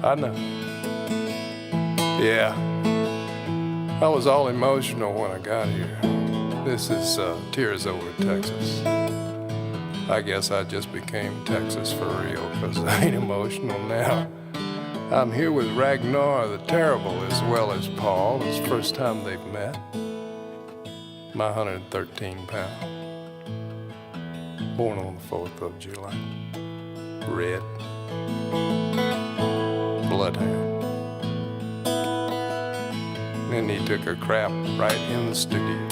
I know. Yeah. I was all emotional when I got here. This is Tears Over Texas. I guess I just became Texas for real, because I ain't emotional now. I'm here with Ragnar the Terrible as well as Paul. It's the first time they've met. My 113 pound. Born on the 4th of July. Red. Bloodhound. And he took a crap right in the studio.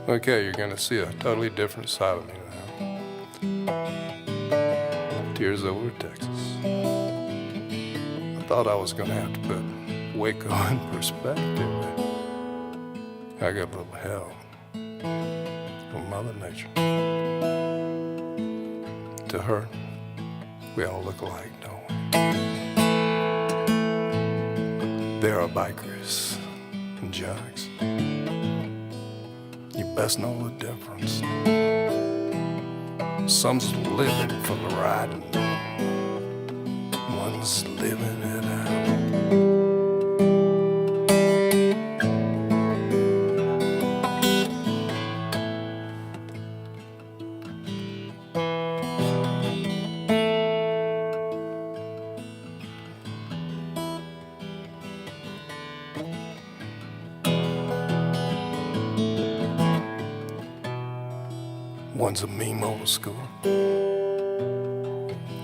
Okay, you're gonna see a totally different side of me now. Tears Over Texas. I thought I was gonna have to put Waco in perspective. I got a little help from Mother Nature. To her, we all look alike, don't we? There are bikers and jocks. You best know the difference. Some's living for the riding, one's living it out. One's a mean old school.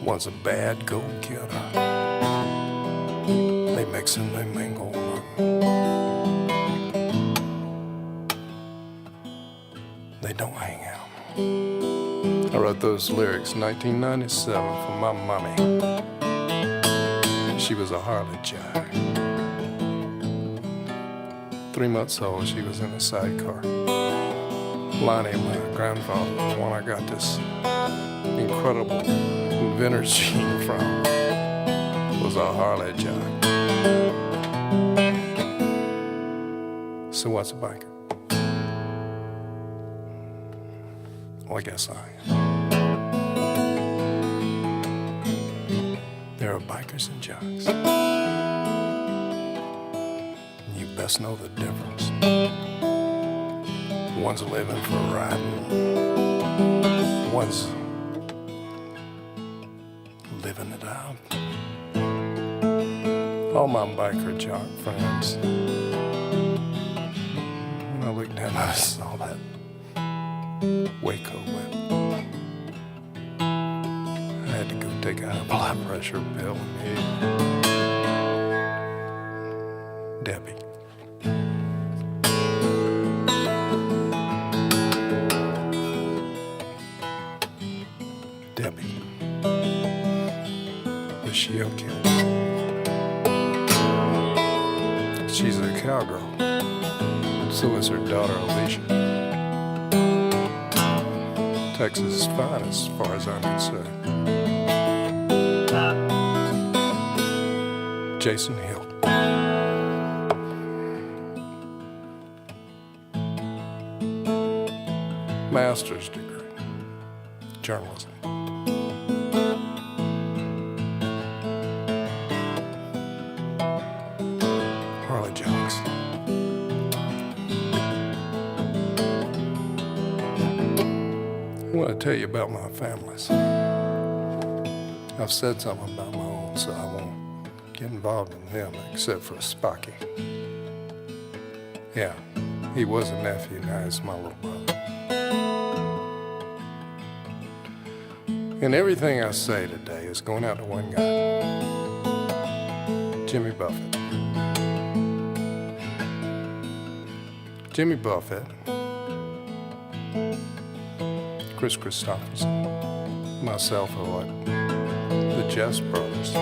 One's a bad go-getter. They mix and they mingle. They don't hang out. I wrote those lyrics in 1997 for my mommy. She was a Harley jack. 3 months old, she was in a sidecar. Lonnie, my grandfather, the one I got this incredible inventor gene from, was a Harley jack. So what's a biker? Well, I guess I am. There are bikers and jocks. You best know the difference. One's living for riding, one's living it out. All my biker jock friends, when I looked down, I saw that Waco whip. I had to go take a high blood pressure pill and eat. Debbie. Debbie. Is she okay? She's a cowgirl. So is her daughter, Alicia. Texas is fine as far as I'm concerned. Jason Hill. Master's degree. Journalism. Harley jocks. I want to tell you about my families. I've said something about my own, so I won't get involved in them except for Spocky. Yeah, he was a nephew, now he's my little brother. And everything I say today is going out to one guy, Jimmy Buffett. Jimmy Buffett, Chris Christopherson, myself are like the Jess brothers.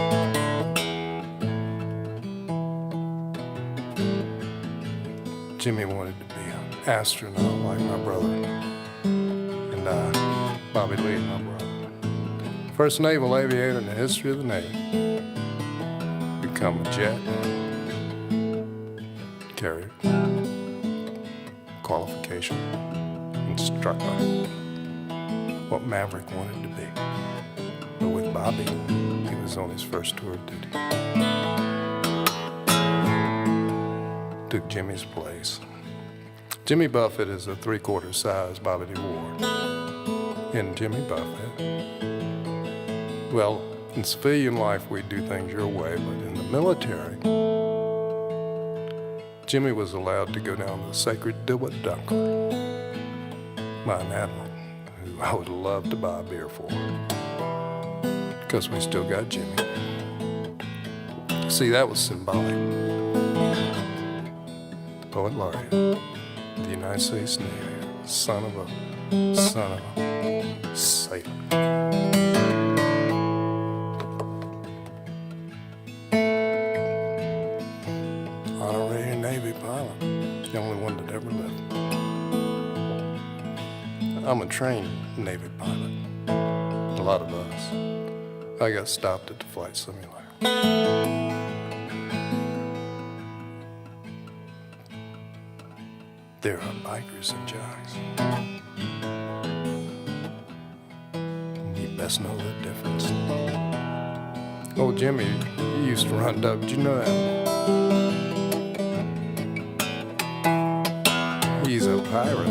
Jimmy wanted to be an astronaut like my brother, and Bobby Lee, my brother. First naval aviator in the history of the Navy. Become a jet carrier. Qualification instructor. what Maverick wanted to be. But with Bobby, he was on his first tour of duty. Took Jimmy's place. Jimmy Buffett is a 3/4 size Bobby Dee Ward. And Jimmy Buffett, well, in civilian life we do things your way, but in the military, Jimmy was allowed to go down the sacred Dilbert Dunker by an admiral who I would love to buy a beer for, because we still got Jimmy. See, that was symbolic. The poet laureate, the United States Navy, son of a sailor. Honorary Navy pilot, the only one that ever lived. I'm a trained Navy pilot. A lot of us. I got stopped at the flight simulator. There are bikers and jocks. You best know the difference. Old Jimmy, he used to run up. Did you know that? He's a pirate.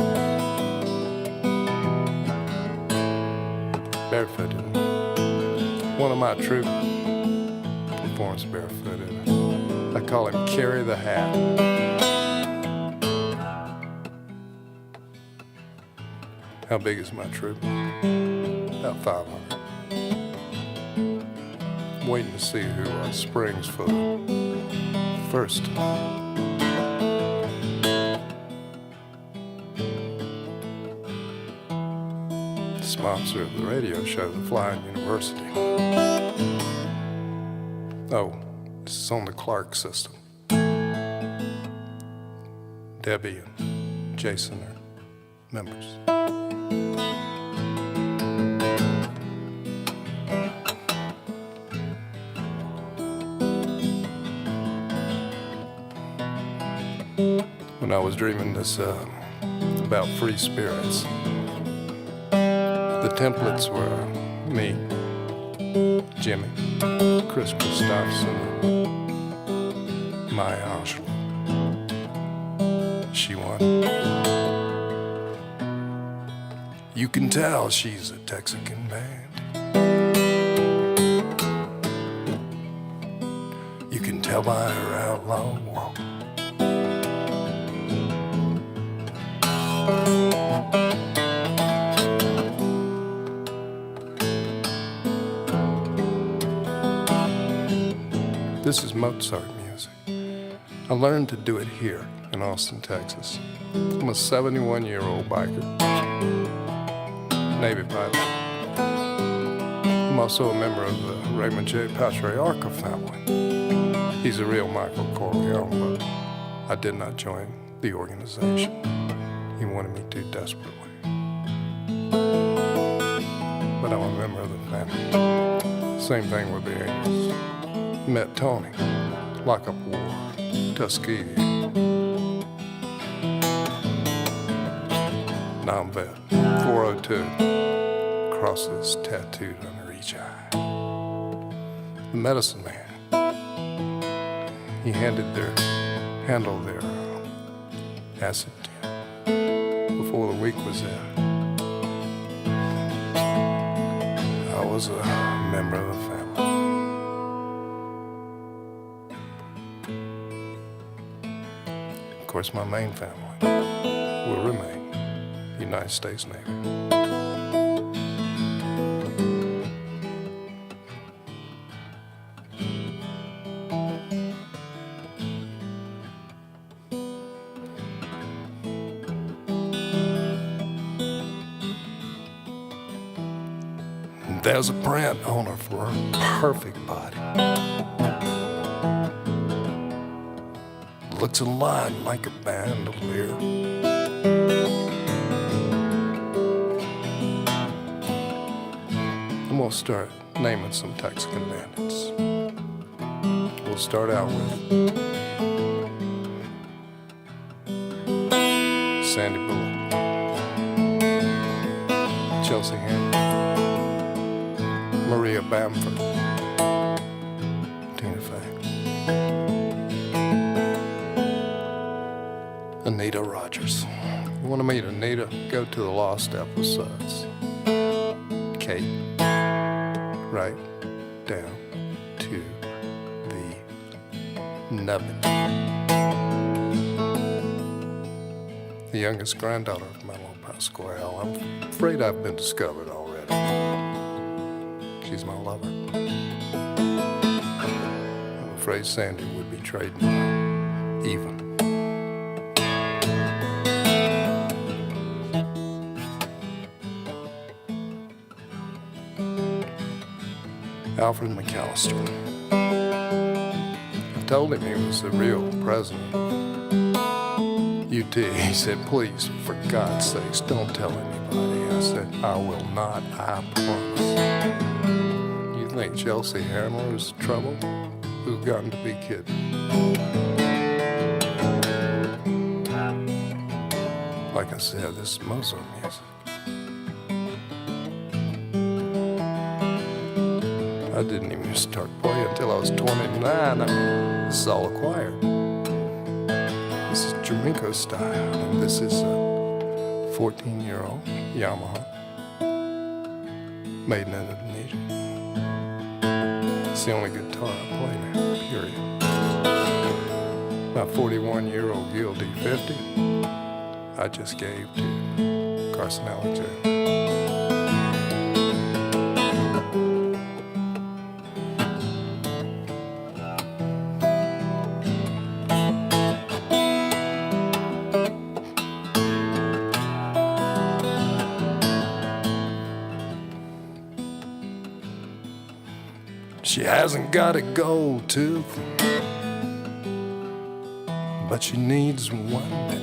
Barefooted. One of my troop performs barefooted. I call him Carry the Hat. How big is my troop? About 500. Waiting to see who springs for the first. Sponsor of the radio show, The Flying University. Oh, this is on the Clark system. Debbie and Jason are members. When I was dreaming this about free spirits, the templates were me, Jimmy, Chris Christopherson, Maya Angelou. She won. You can tell she's a Texican band. You can tell by her outlaw walk. This is Mozart music. I learned to do it here in Austin, Texas. I'm a 71-year-old biker, Navy pilot. I'm also a member of the Raymond J. Patriarca family. He's a real Michael Corleone, but I did not join the organization. He wanted me to desperately. But I'm a member of the family. Same thing with the Angels. Met Tony, Lockup War, Tuskegee. Now I'm vet, 402, crosses tattooed under each eye. The medicine man, he handled their acid before the week was out. I was a member of the family. Of course, my main family will remain the United States Navy. There's a print on her for her perfect body. Looks a lot like a bandolier. I'm gonna start naming some Texican bandits. We'll start out with Sandy Bullock, Chelsea Handler, Maria Bamford, Tina Fey, Anita Rogers. You want to meet Anita? Go to the Lost Episodes. Kate, right down to the nubbin. The youngest granddaughter of Manuel Pascual. I'm afraid I've been discovered already. She's my lover. I'm afraid Sandy would be trading even. Alfred McAllister. I told him he was the real president of UT. He said, please, for God's sakes, don't tell anybody. I said, I will not, I promise. You think Chelsea Handler is trouble? Who's gotten to be kidding? Like I said, this is Muslim music. I didn't even start playing until I was 29. This is all acquired. This is Jamaica style, and this is a 14-year-old Yamaha made in Indonesia. It's the only guitar I play now, period. My 41-year-old Guild D50 I just gave to Carson Alexander. She hasn't got a gold tooth, but she needs one.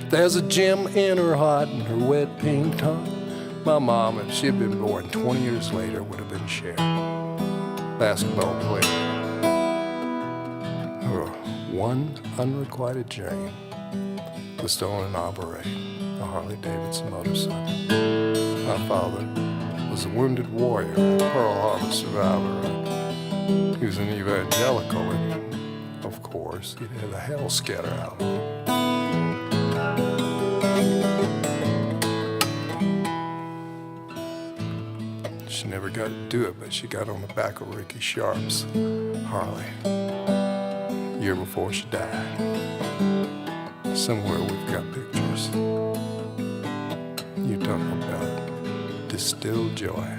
There's a gem in her heart and her wet pink tongue. My mom, if she'd been born 20 years later, would have been Cher, basketball player. Her one unrequited dream was to own and operate a Harley-Davidson motorcycle. My father was a wounded warrior, Pearl Harbor survivor. He was an evangelical, and of course, he'd had the hell scatter out of him. She never got to do it, but she got on the back of Ricky Sharp's Harley year before she died. Somewhere we've got pictures. You talk about distilled joy.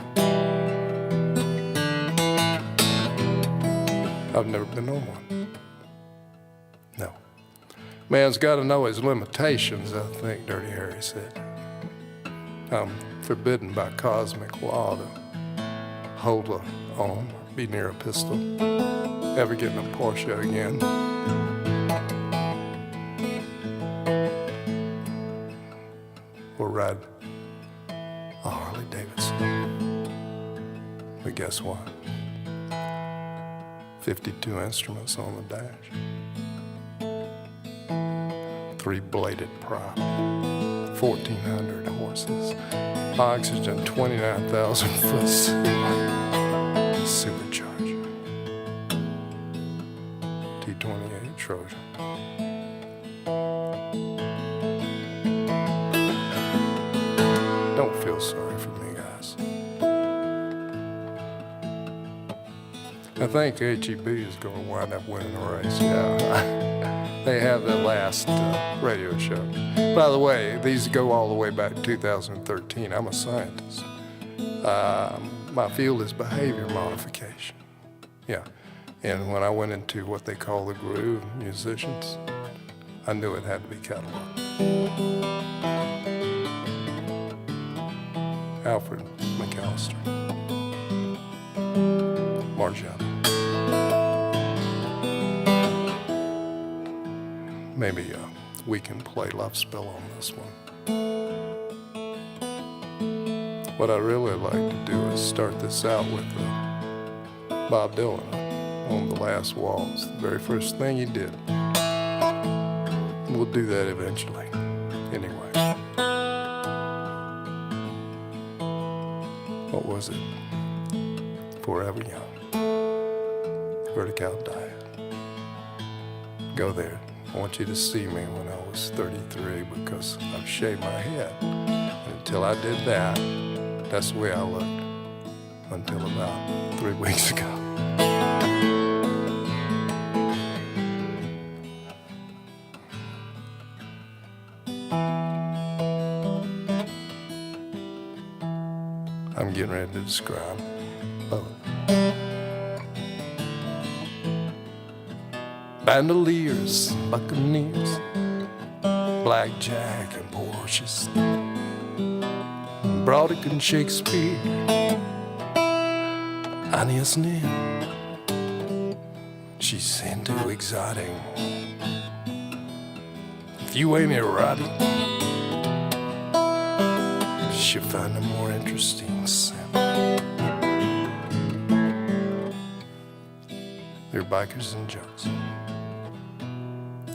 I've never been on one. No. Man's got to know his limitations, I think Dirty Harry said. I'm forbidden by cosmic law to hold on, be near a pistol, ever get in a Porsche again. Or ride a Harley Davidson. But guess what? 52 instruments on the dash. 3-bladed prop. 1,400 horses. Oxygen 29,000 foot supercharger. T28 Trojan. Don't feel sorry for me, guys. I think HEB is going to wind up winning the race. Yeah, they have the last radio show. By the way, these go all the way back to 2013. I'm a scientist. My field is behavior modification. Yeah, and when I went into what they call the groove musicians, I knew it had to be cataloged. Alfred McAllister, Marjana. Maybe we can play Love Spell on this one. What I really like to do is start this out with Bob Dylan on The Last Waltz, the very first thing he did. We'll do that eventually. Anyway. what was it? Forever Young. Vertical diet. Go there. I want you to see me when I was 33 because I've shaved my head. And until I did that, that's the way I looked until about 3 weeks ago. I'm getting ready to describe both. Bandoliers, buccaneers, blackjack and Porsches, Broderick and Shakespeare, Annie's Nin. She's into exotic. If you ain't erotic, she'll find a more interesting scent. They're bikers and junks.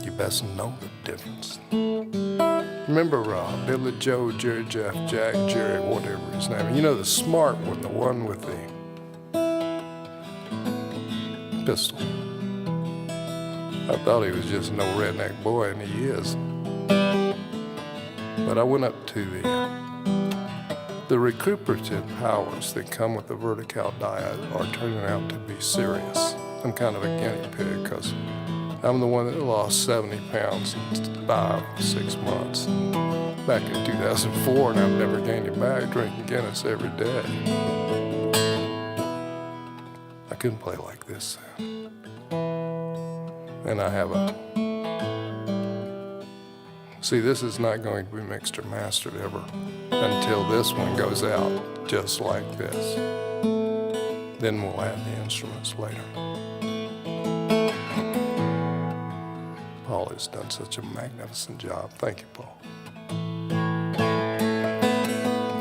You best know the difference. Remember Billy Joe, Jerry Jeff, Jack, Jerry, whatever his name. You know the smart one, the one with the pistol. I thought he was just no redneck boy, and he is. But I went up to the recuperative powers that come with the vertical diet are turning out to be serious. I'm kind of a guinea pig because I'm the one that lost 70 pounds in 5-6 months. Back in 2004, and I've never gained it back, drinking Guinness every day. I couldn't play like this. And I have see, this is not going to be mixed or mastered ever until this one goes out just like this. Then we'll add the instruments later. Paul has done such a magnificent job. Thank you, Paul.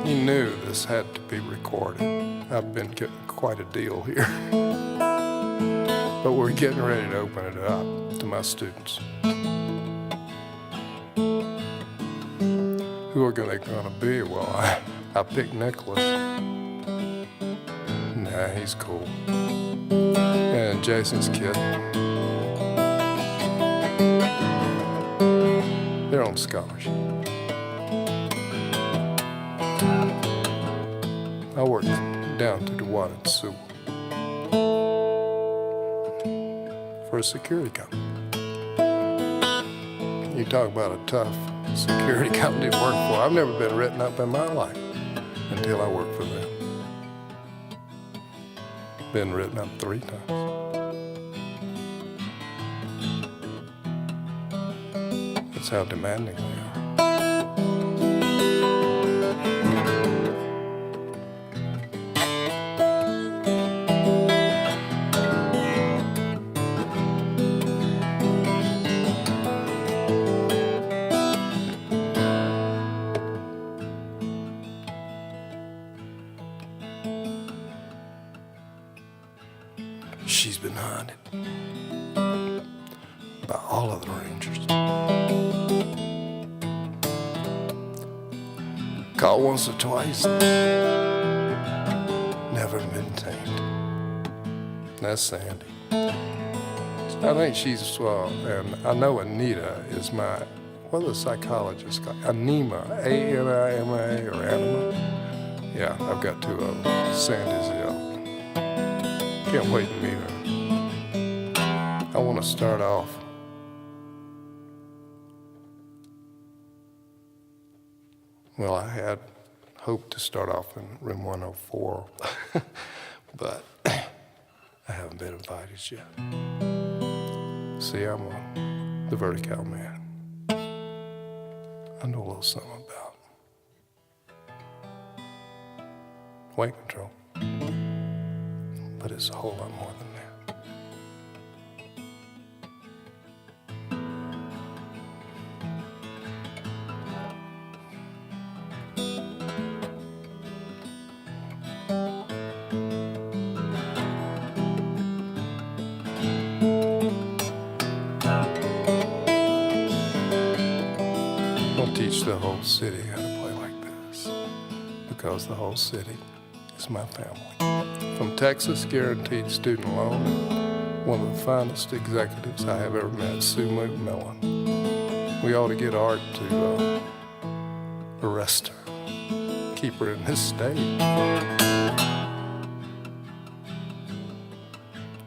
He knew this had to be recorded. I've been getting quite a deal here. But we're getting ready to open it up to my students. Who are they gonna be? Well, I picked Nicholas. Nah, he's cool. And Jason's kid. They're on scholarship. I worked down to the water and sewer for a security company. You talk about a tough security company to work for. I've never been written up in my life until I worked for them. Been written up 3 times. That's how demanding they are. She's been hunted by all of the rangers. Caught once or twice, never been tamed. That's Sandy. I think she's, and I know Anita is my, what are the psychologists called? Anima, A-N-I-M-A or Anima. Yeah, I've got 2 of them. Sandy's ill. Can't wait to meet her. I want to start off well, I had hoped to start off in room 104, but I haven't been invited yet. See, I'm the vertical man. I know a little something about weight control. But it's a whole lot more than that. I'll teach the whole city how to play like this, because the whole city is my family. From Texas, guaranteed student loan, one of the finest executives I have ever met, Sue McMillan. We ought to get Art to arrest her, keep her in his state.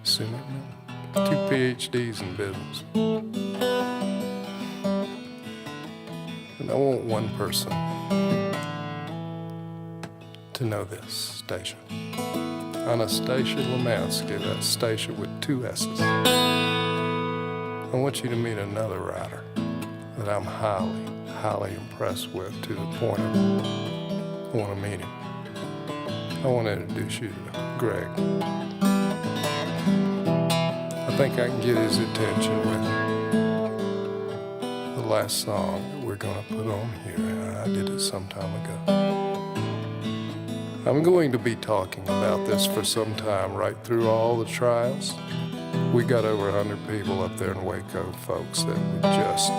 Sue McMillan, 2 PhDs in business. And I want one person to know this, Stacia. Anastasia Lemansky, that's Stacia with 2 S's. I want you to meet another writer that I'm highly impressed with, to the point of I want to meet him. I want to introduce you to Greg. I think I can get his attention with the last song that we're going to put on here. I did it some time ago. I'm going to be talking about this for some time, right through all the trials. We got over 100 people up there in Waco, folks, that we just...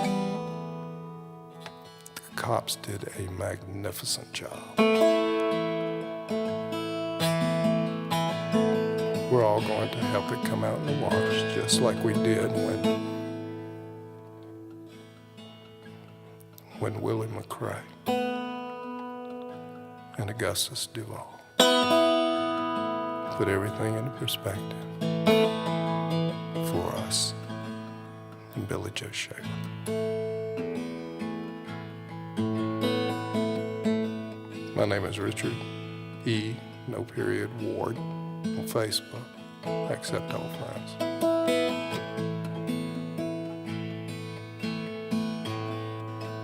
The cops did a magnificent job. We're all going to help it come out in the wash, just like we did when Willie McRae and Augustus Duvall put everything into perspective for us and Billy Joe Shaver. My name is Richard E. No period Ward on Facebook. I accept all friends.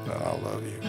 And I love you.